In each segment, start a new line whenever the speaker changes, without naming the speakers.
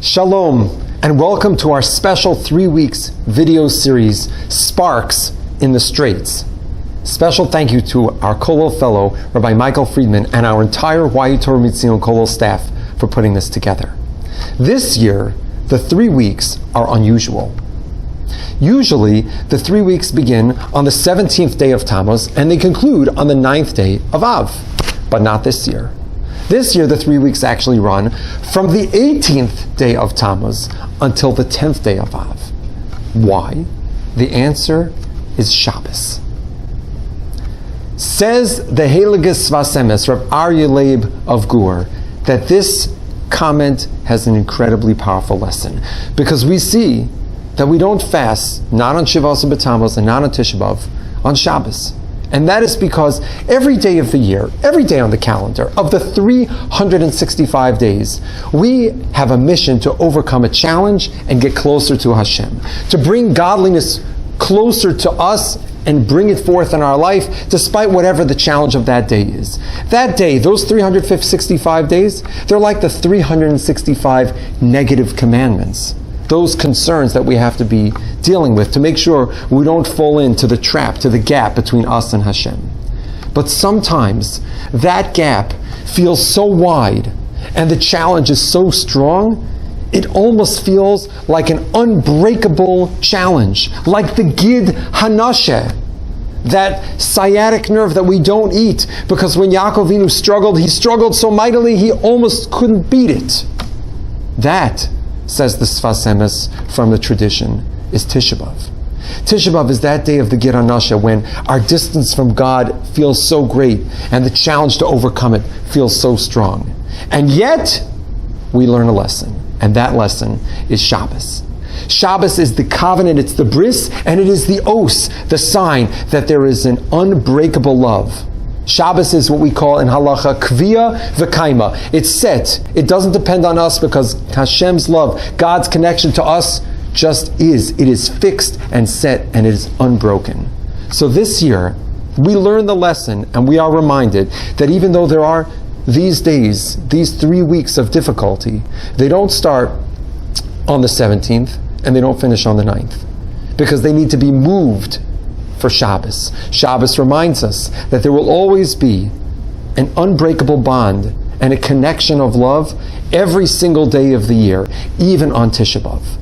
Shalom, and welcome to our special 3 weeks video series, Sparks in the Straits. Special thank you to our Kollel fellow, Rabbi Michael Friedman, and our entire Torah Mitzion Kollel staff for putting this together. This year, the 3 weeks are unusual. Usually, the 3 weeks begin on the 17th day of Tammuz, and they conclude on the 9th day of Av, but not this year. This year, the 3 weeks actually run from the 18th day of Tammuz until the 10th day of Av. Why? The answer is Shabbos. Says the Heiliges Vasemes, Rav Aryeh Leib of Gur, that this comment has an incredibly powerful lesson, because we see that we don't fast, not on Shivos B'Tammuz and not on Tisha B'Av, on Shabbos. And that is because every day of the year, every day on the calendar, of the 365 days, we have a mission to overcome a challenge and get closer to Hashem, to bring godliness closer to us and bring it forth in our life, despite whatever the challenge of that day is. That day, those 365 days, they're like the 365 negative commandments. Those concerns that we have to be dealing with to make sure we don't fall into the trap, to the gap between us and Hashem. But sometimes that gap feels so wide and the challenge is so strong, it almost feels like an unbreakable challenge, like the Gid Hanasheh, that sciatic nerve that we don't eat, because when Yaakov Avinu struggled, he struggled so mightily he almost couldn't beat it. That, says the Sfas Emes from the tradition, is Tisha B'Av. Tisha B'Av is that day of the Gid Hanasheh when our distance from God feels so great and the challenge to overcome it feels so strong. And yet, we learn a lesson, and that lesson is Shabbos. Shabbos is the covenant, it's the bris, and it is the os, the sign that there is an unbreakable love. Shabbos is what we call in halacha kviyah v'kaima. It's set. It doesn't depend on us because Hashem's love, God's connection to us, just is. It is fixed and set and it is unbroken. So this year, we learn the lesson and we are reminded that even though there are these days, these 3 weeks of difficulty, they don't start on the 17th and they don't finish on the 9th, because they need to be moved for Shabbos. Shabbos reminds us that there will always be an unbreakable bond and a connection of love every single day of the year, even on Tisha B'Av.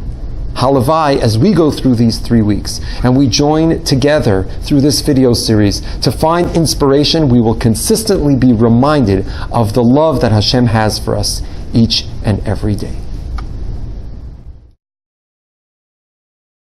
Halavai, as we go through these 3 weeks and we join together through this video series to find inspiration, we will consistently be reminded of the love that Hashem has for us each and every day.